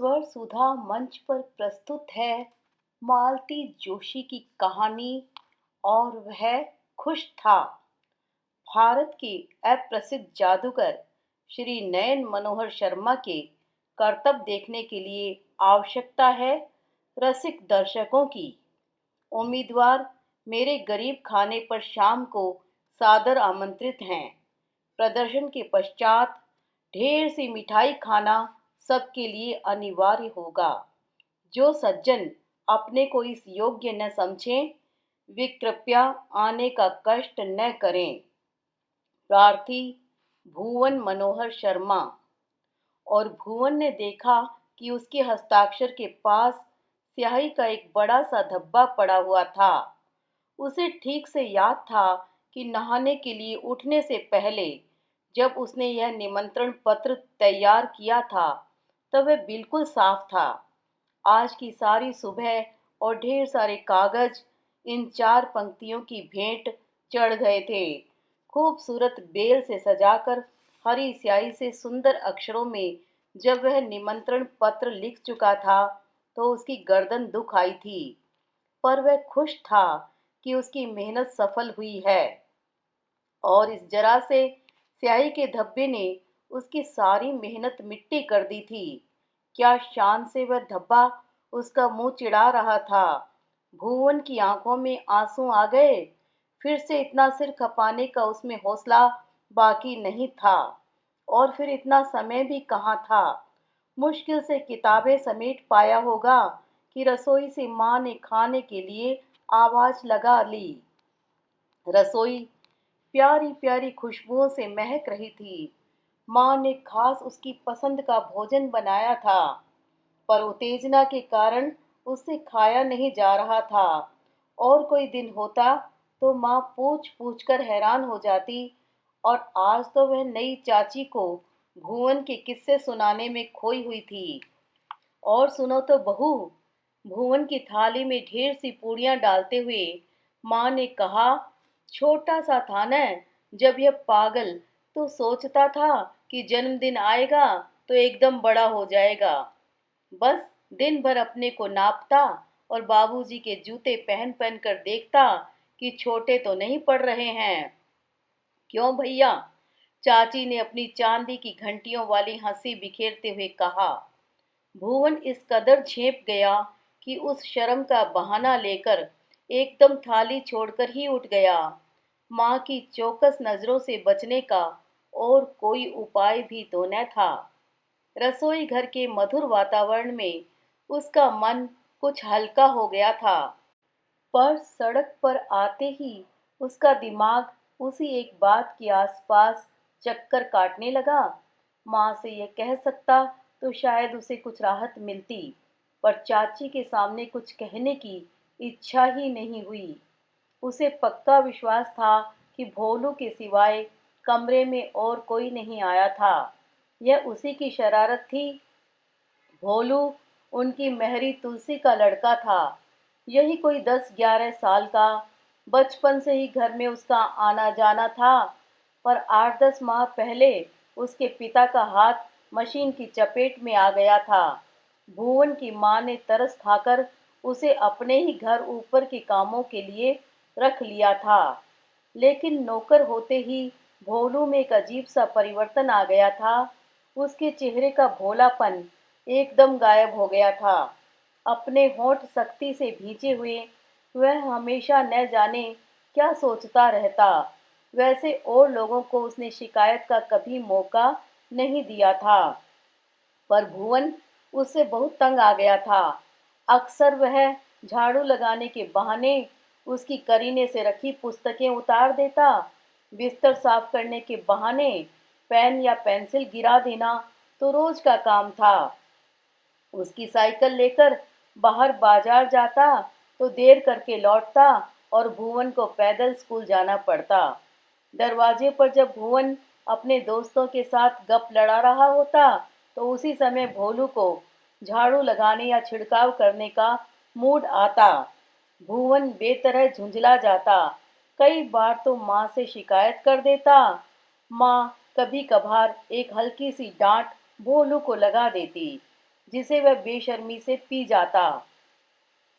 स्वर सुधा मंच पर प्रस्तुत है मालती जोशी की कहानी। और वह खुश था। भारत के अप्रसिद्ध जादूगर श्री नयन मनोहर शर्मा के करतब देखने के लिए आवश्यकता है रसिक दर्शकों की। उम्मीदवार मेरे गरीब खाने पर शाम को सादर आमंत्रित हैं। प्रदर्शन के पश्चात ढेर सी मिठाई खाना सबके लिए अनिवार्य होगा। जो सज्जन अपने को इस योग्य न समझें, वे कृपया आने का कष्ट न करें। प्रार्थी भुवन मनोहर शर्मा। और भुवन ने देखा कि उसके हस्ताक्षर के पास स्याही का एक बड़ा सा धब्बा पड़ा हुआ था। उसे ठीक से याद था कि नहाने के लिए उठने से पहले जब उसने यह निमंत्रण पत्र तैयार किया था तब वह बिल्कुल साफ था। आज की सारी सुबह और ढेर सारे कागज इन 4 पंक्तियों की भेंट चढ़ गए थे। खूबसूरत बेल से सजाकर हरी स्याही से सुंदर अक्षरों में जब वह निमंत्रण पत्र लिख चुका था तो उसकी गर्दन दुख आई थी। पर वह खुश था कि उसकी मेहनत सफल हुई है। और इस जरा से स्याही के धब्बे ने उसकी सारी मेहनत मिट्टी कर दी थी। क्या शान से वह धब्बा उसका मुंह चिढ़ा रहा था। भुवन की आंखों में आंसू आ गए। फिर से इतना सिर खपाने का उसमें हौसला बाकी नहीं था। और फिर इतना समय भी कहाँ था। मुश्किल से किताबें समेट पाया होगा कि रसोई से माँ ने खाने के लिए आवाज लगा ली। रसोई प्यारी प्यारी खुशबुओं से महक रही थी। माँ ने खास उसकी पसंद का भोजन बनाया था, पर उत्तेजना के कारण उससे खाया नहीं जा रहा था। और कोई दिन होता तो माँ पूछ पूछ कर हैरान हो जाती। और आज तो वह नई चाची को भुवन के किस्से सुनाने में खोई हुई थी। और सुनो तो बहू, भुवन की थाली में ढेर सी पूड़ियां डालते हुए माँ ने कहा, छोटा सा था न जब यह पागल, तो सोचता था कि जन्मदिन आएगा तो एकदम बड़ा हो जाएगा। बस दिन भर अपने को नापता और बाबूजी के जूते पहन पहन कर देखता कि छोटे तो नहीं पड़ रहे हैं। क्यों भैया? चाची ने अपनी चांदी की घंटियों वाली हंसी बिखेरते हुए कहा। भुवन इस कदर झेप गया कि उस शर्म का बहाना लेकर एकदम थाली छोड़कर ही उठ गया। माँ की चौकस नजरों से बचने का और कोई उपाय भी तो न था। रसोई घर के मधुर वातावरण में उसका मन कुछ हल्का हो गया था। पर सड़क पर आते ही उसका दिमाग उसी एक बात के आसपास चक्कर काटने लगा। माँ से यह कह सकता तो शायद उसे कुछ राहत मिलती, पर चाची के सामने कुछ कहने की इच्छा ही नहीं हुई। उसे पक्का विश्वास था कि भोलू के सिवाय कमरे में और कोई नहीं आया था। यह उसी की शरारत थी। भोलू उनकी महरी तुलसी का लड़का था। यही कोई 10-11 साल का। बचपन से ही घर में उसका आना जाना था। पर 8-10 माह पहले उसके पिता का हाथ मशीन की चपेट में आ गया था। भुवन की माँ ने तरस खाकर उसे अपने ही घर ऊपर के कामों के लिए रख लिया था। लेकिन नौकर होते ही भोलू में एक अजीब सा परिवर्तन आ गया था। उसके चेहरे का भोलापन एकदम गायब हो गया था। अपने होंठ सख्ती से भींचे हुए वह हमेशा न जाने क्या सोचता रहता। वैसे और लोगों को उसने शिकायत का कभी मौका नहीं दिया था, पर भुवन उससे बहुत तंग आ गया था। अक्सर वह झाड़ू लगाने के बहाने उसकी करीने से रखी पुस्तकें उतार देता। बिस्तर साफ करने के बहाने पेन या पेंसिल गिरा देना तो रोज का काम था। उसकी साइकिल लेकर बाहर बाजार जाता तो देर करके लौटता और भुवन को पैदल स्कूल जाना पड़ता। दरवाजे पर जब भुवन अपने दोस्तों के साथ गप लड़ा रहा होता तो उसी समय भोलू को झाड़ू लगाने या छिड़काव करने का मूड आता। भुवन बेतरह झुंझला जाता। कई बार तो माँ से शिकायत कर देता। माँ कभी कभार एक हल्की सी डांट भोलू को लगा देती। जिसे वह बेशर्मी से पी जाता।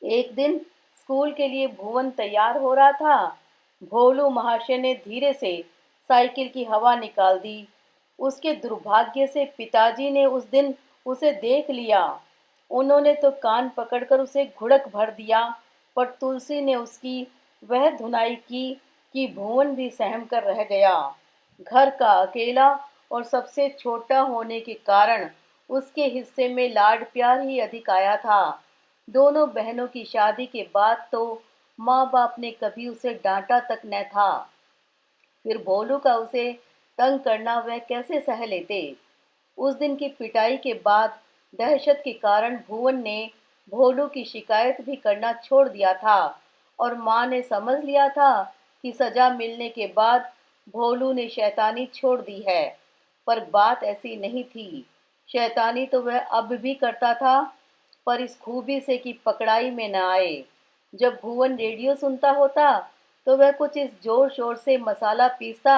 एक दिन स्कूल के लिए भुवन तैयार हो रहा था। भोलू महाशय ने धीरे से साइकिल की हवा निकाल दी। उसके दुर्भाग्य से पिताजी ने उस दिन उसे देख लिया। उन्होंने तो कान पकड़कर उसे घुड़क भर दिया, पर तुलसी ने उसकी वह धुनाई की कि भुवन भी सहम कर रह गया। घर का अकेला और सबसे छोटा होने के कारण उसके हिस्से में लाड प्यार ही अधिक आया था। दोनों बहनों की शादी के बाद तो माँ बाप ने कभी उसे डांटा तक न था। फिर भोलू का उसे तंग करना वह कैसे सह लेते। उस दिन की पिटाई के बाद दहशत के कारण भुवन ने भोलू की शिकायत भी करना छोड़ दिया था और माँ ने समझ लिया था कि सजा मिलने के बाद भोलू ने शैतानी छोड़ दी है। पर बात ऐसी नहीं थी। शैतानी तो वह अब भी करता था, पर इस खूबी से कि पकड़ाई में न आए। जब भुवन रेडियो सुनता होता तो वह कुछ इस जोर शोर से मसाला पीसता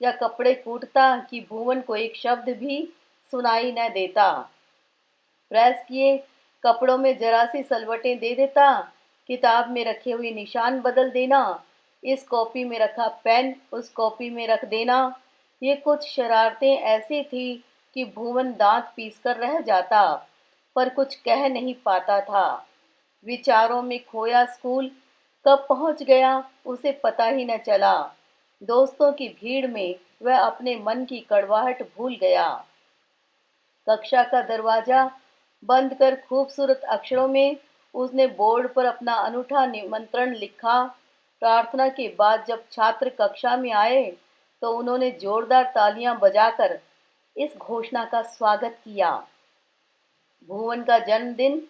या कपड़े कूटता कि भुवन को एक शब्द भी सुनाई न देता। प्रेस किए कपड़ों में जरा सी सलवटें दे देता, किताब में रखे हुए निशान बदल देना, इस कॉपी में रखा पेन उस कॉपी में रख देना। ये कुछ शरारतें ऐसी थी कि भुवन दांत पीसकर रह जाता, पर कुछ कह नहीं पाता था। विचारों में खोया स्कूल कब पहुंच गया उसे पता ही न चला। दोस्तों की भीड़ में वह अपने मन की कड़वाहट भूल गया। कक्षा का दरवाजा बंद कर खूबसूरत अक्षरों में उसने बोर्ड पर अपना अनूठा निमंत्रण लिखा। प्रार्थना के बाद जब छात्र कक्षा में आए तो उन्होंने जोरदार तालियां बजाकर इस घोषणा का स्वागत किया। भुवन का जन्मदिन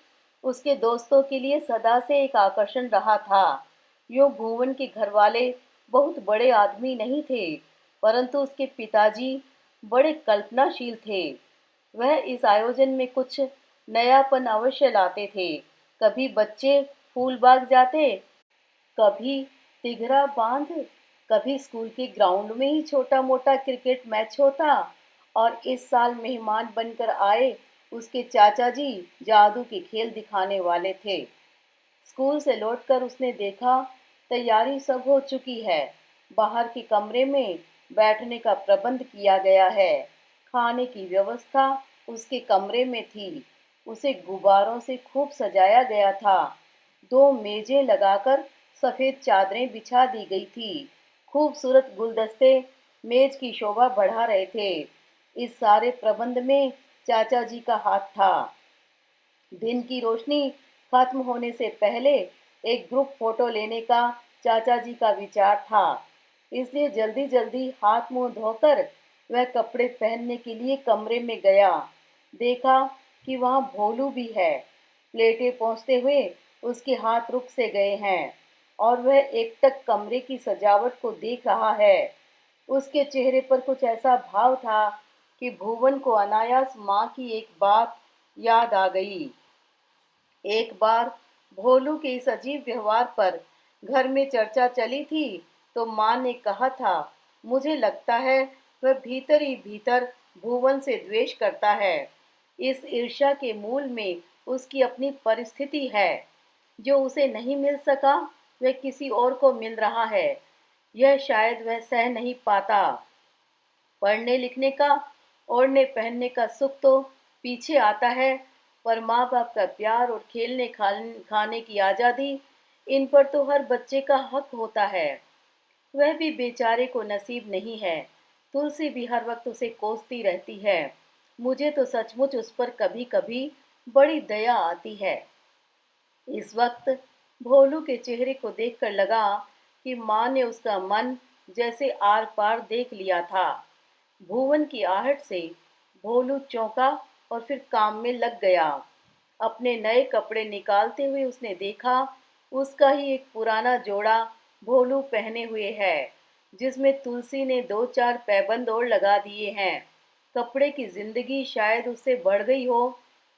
उसके दोस्तों के लिए सदा से एक आकर्षण रहा था। यूँ भुवन के घरवाले बहुत बड़े आदमी नहीं थे, परंतु उसके पिताजी बड़े कल्पनाशील थे। वह इस आयोजन में कुछ नयापन अवश्य लाते थे। कभी बच्चे फूलबाग जाते, कभी तिघरा बांध, कभी स्कूल के ग्राउंड में ही छोटा मोटा क्रिकेट मैच होता। और इस साल मेहमान बनकर आए उसके चाचा जी जादू के खेल दिखाने वाले थे। स्कूल से लौटकर उसने देखा तैयारी सब हो चुकी है। बाहर के कमरे में बैठने का प्रबंध किया गया है। खाने की व्यवस्था उसके कमरे में थी। उसे गुब्बारों से खूब सजाया गया था। दो मेजें लगाकर सफेद चादरें बिछा दी गई थी। खूबसूरत गुलदस्ते मेज की शोभा बढ़ा रहे थे। इस सारे प्रबंध में चाचा जी का हाथ था। दिन की रोशनी खत्म होने से पहले एक ग्रुप फोटो लेने का चाचा जी का विचार था। इसलिए जल्दी जल्दी हाथ मुंह धोकर वह कपड़े पहनने के लिए कमरे में गया। देखा कि वहाँ भोलू भी है। प्लेटें पहुँचते हुए उसके हाथ रुक से गए हैं और वह एकटक कमरे की सजावट को देख रहा है। उसके चेहरे पर कुछ ऐसा भाव था कि भुवन को अनायास माँ की एक बात याद आ गई। एक बार भोलू के इस अजीब व्यवहार पर घर में चर्चा चली थी तो माँ ने कहा था, मुझे लगता है वह भीतर ही भीतर भुवन से द्वेष करता है। इस ईर्ष्या के मूल में उसकी अपनी परिस्थिति है। जो उसे नहीं मिल सका वह किसी और को मिल रहा है। यह शायद वह सह नहीं पाता। पढ़ने लिखने का, ओढ़ने पहनने का सुख तो पीछे आता है, पर माँ बाप का प्यार और खेलने खाने की आज़ादी, इन पर तो हर बच्चे का हक होता है। वह भी बेचारे को नसीब नहीं है। तुलसी भी हर वक्त उसे कोसती रहती है। मुझे तो सचमुच उस पर कभी कभी बड़ी दया आती है। इस वक्त भोलू के चेहरे को देखकर लगा कि माँ ने उसका मन जैसे आर पार देख लिया था। भुवन की आहट से भोलू चौंका और फिर काम में लग गया। अपने नए कपड़े निकालते हुए उसने देखा उसका ही एक पुराना जोड़ा भोलू पहने हुए है, जिसमें तुलसी ने दो चार पैबंद और लगा दिए हैं। कपड़े की जिंदगी शायद उससे बढ़ गई हो,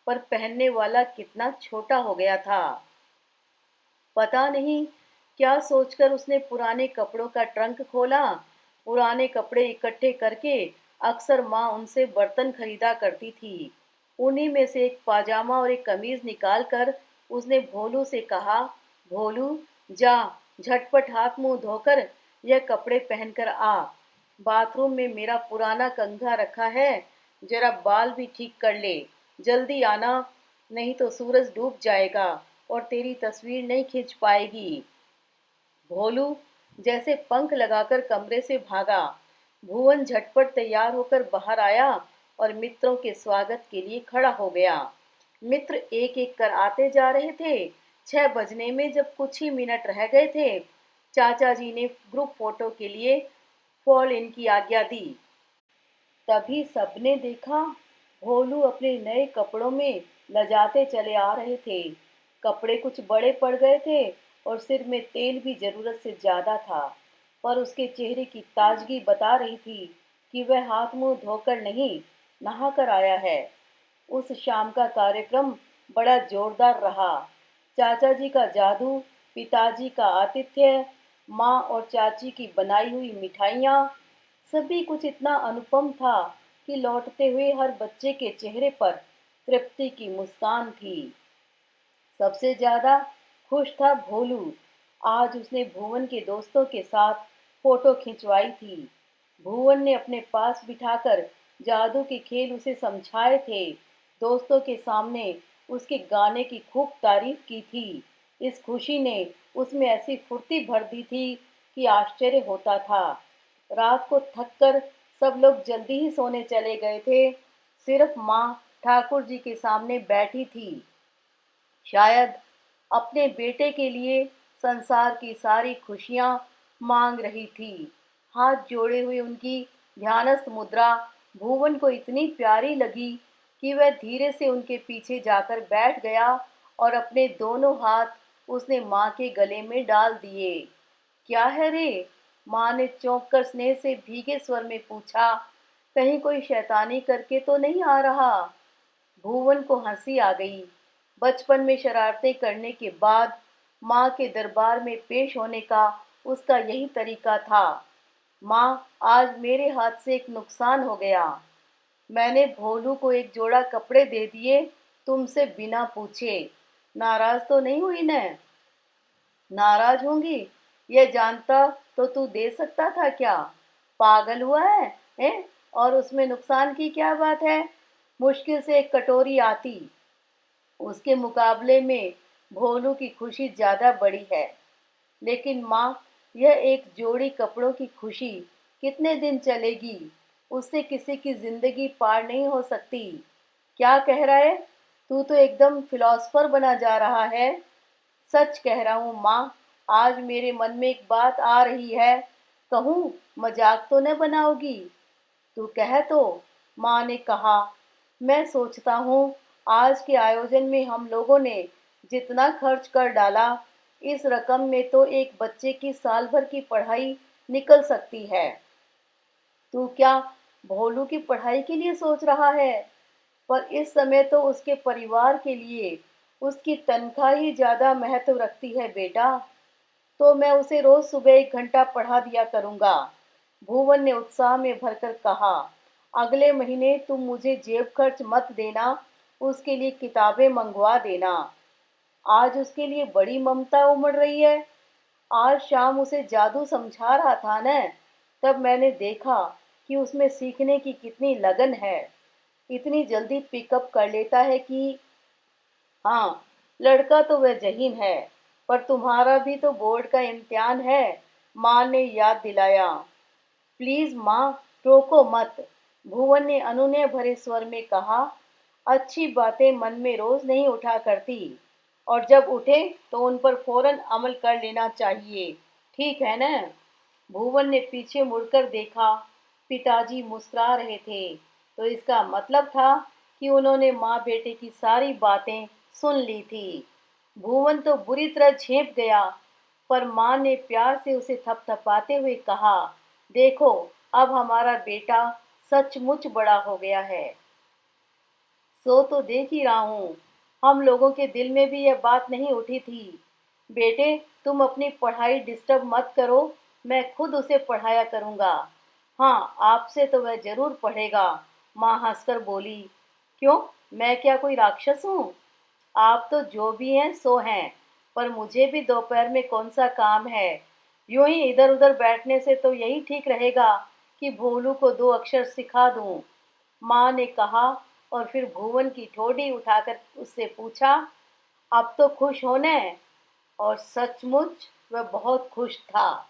पर पहनने वाला कितना छोटा हो गया था। पता नहीं क्या सोचकर उसने पुराने कपड़ों का ट्रंक खोला। पुराने कपड़े इकट्ठे करके अक्सर माँ उनसे बर्तन खरीदा करती थी। उन्हीं में से एक पाजामा और एक कमीज निकालकर उसने भोलू से कहा, भोलू, जा झटपट हाथ मुंह धोकर यह कपड़े पहनकर आ। बाथरूम में मेरा पुराना कंघा रखा है, जरा बाल भी ठीक कर ले। जल्दी आना, नहीं तो सूरज डूब जाएगा और तेरी तस्वीर नहीं खींच पाएगी। भोलू जैसे पंख लगाकर कमरे से भागा। भुवन झटपट तैयार होकर बाहर आया और मित्रों के स्वागत के लिए खड़ा हो गया। मित्र एक एक कर आते जा रहे थे। 6 बजने में जब कुछ ही मिनट रह गए थे, चाचा जी ने ग्रुप फोटो के लिए फॉल इन की आज्ञा दी। तभी सबने देखा, भोलू अपने नए कपड़ों में लजाते चले आ रहे थे। कपड़े कुछ बड़े पड़ गए थे और सिर में तेल भी जरूरत से ज्यादा था, पर उसके चेहरे की ताजगी बता रही थी कि वह हाथ मुंह धोकर नहीं, नहाकर आया है। उस शाम का कार्यक्रम बड़ा जोरदार रहा। चाचा जी का जादू, पिताजी का आतिथ्य, माँ और चाची की बनाई हुई मिठाइयाँ, सभी कुछ इतना अनुपम था कि लौटते हुए हर बच्चे के चेहरे पर तृप्ति की मुस्कान थी। सबसे ज्यादा खुश था भोलू। आज उसने भुवन के दोस्तों के साथ फोटो खिंचवाई थी। भुवन ने अपने पास बिठाकर जादू के खेल उसे समझाए थे। दोस्तों के सामने उसके गाने की खूब तारीफ की थी। इस खुशी ने उसमें ऐसी फुर्ती भर दी थी कि आश्चर्य होता था। रात को थककर सब लोग जल्दी ही सोने चले गए थे। सिर्फ माँ ठाकुर जी के सामने बैठी थी, शायद अपने बेटे के लिए संसार की सारी खुशियां मांग रही थी। हाथ जोड़े हुए उनकी ध्यानस्थ मुद्रा भुवन को इतनी प्यारी लगी कि वह धीरे से उनके पीछे जाकर बैठ गया और अपने दोनों हाथ उसने माँ के गले में डाल दिए। क्या है रे? माँ ने चौंक कर स्नेह से भीगे स्वर में पूछा। कहीं कोई शैतानी करके तो नहीं आ रहा? भुवन को हंसी आ गई। बचपन में शरारतें करने के बाद माँ के दरबार में पेश होने का उसका यही तरीका था। माँ, आज मेरे हाथ से एक नुकसान हो गया। मैंने भोलू को एक जोड़ा कपड़े दे दिए, तुमसे बिना पूछे। नाराज तो नहीं हुई न? नाराज होंगी, यह जानता तो तू दे सकता था क्या? पागल हुआ है, हैं? और उसमें नुकसान की क्या बात है? मुश्किल से एक कटोरी आती, उसके मुकाबले में भोलू की खुशी ज्यादा बड़ी है। लेकिन माँ, यह एक जोड़ी कपड़ों की खुशी कितने दिन चलेगी? उससे किसी की जिंदगी पार नहीं हो सकती। क्या कह रहा है? तू तो एकदम फिलॉसफर बना जा रहा है। सच कह रहा हूँ माँ, आज मेरे मन में एक बात आ रही है। कहूँ, मजाक तो न बनाओगी? तू कह तो, माँ ने कहा। मैं सोचता हूँ आज के आयोजन में हम लोगों ने जितना खर्च कर डाला, इस रकम में तो एक बच्चे की साल भर की पढ़ाई निकल सकती है। तू क्या भोलू की पढ़ाई के लिए सोच रहा है? पर इस समय तो उसके परिवार के लिए उसकी तनख्वाह ही ज्यादा महत्व रखती है बेटा। तो मैं उसे रोज सुबह 1 घंटा पढ़ा दिया करूंगा। भुवन ने उत्साह में भरकर कहा। अगले महीने तुम मुझे जेब खर्च मत देना, उसके लिए किताबें मंगवा देना। आज उसके लिए बड़ी ममता उमड़ रही है। आज शाम उसे जादू समझा रहा था न, तब मैंने देखा कि उसमें सीखने की कितनी लगन है। इतनी जल्दी पिकअप कर लेता है कि हाँ, लड़का तो वह जहीन है, पर तुम्हारा भी तो बोर्ड का इम्तिहान है, माँ ने याद दिलाया। प्लीज माँ, रोको मत, भुवन ने अनुनय भरे स्वर में कहा। अच्छी बातें मन में रोज नहीं उठा करती, और जब उठे तो उन पर फौरन अमल कर लेना चाहिए। ठीक है न? भुवन ने पीछे मुड़कर देखा। पिताजी मुस्कुरा रहे थे, तो इसका मतलब था कि उन्होंने माँ बेटे की सारी बातें सुन ली थी। भुवन तो बुरी तरह झेप गया, पर माँ ने प्यार से उसे थपथपाते हुए कहा, देखो, अब हमारा बेटा सचमुच बड़ा हो गया है। सो तो देख ही रहा हूँ, हम लोगों के दिल में भी यह बात नहीं उठी थी। बेटे, तुम अपनी पढ़ाई डिस्टर्ब मत करो, मैं खुद उसे पढ़ाया करूँगा। हाँ, आपसे तो वह जरूर पढ़ेगा, माँ हंसकर बोली। क्यों? मैं क्या कोई राक्षस हूँ? आप तो जो भी हैं सो हैं, पर मुझे भी दोपहर में कौन सा काम है। यूं ही इधर उधर बैठने से तो यही ठीक रहेगा कि भोलू को दो अक्षर सिखा दूं। माँ ने कहा और फिर भुवन की ठोड़ी उठाकर उससे पूछा, अब तो खुश हो न? और सचमुच वह बहुत खुश था।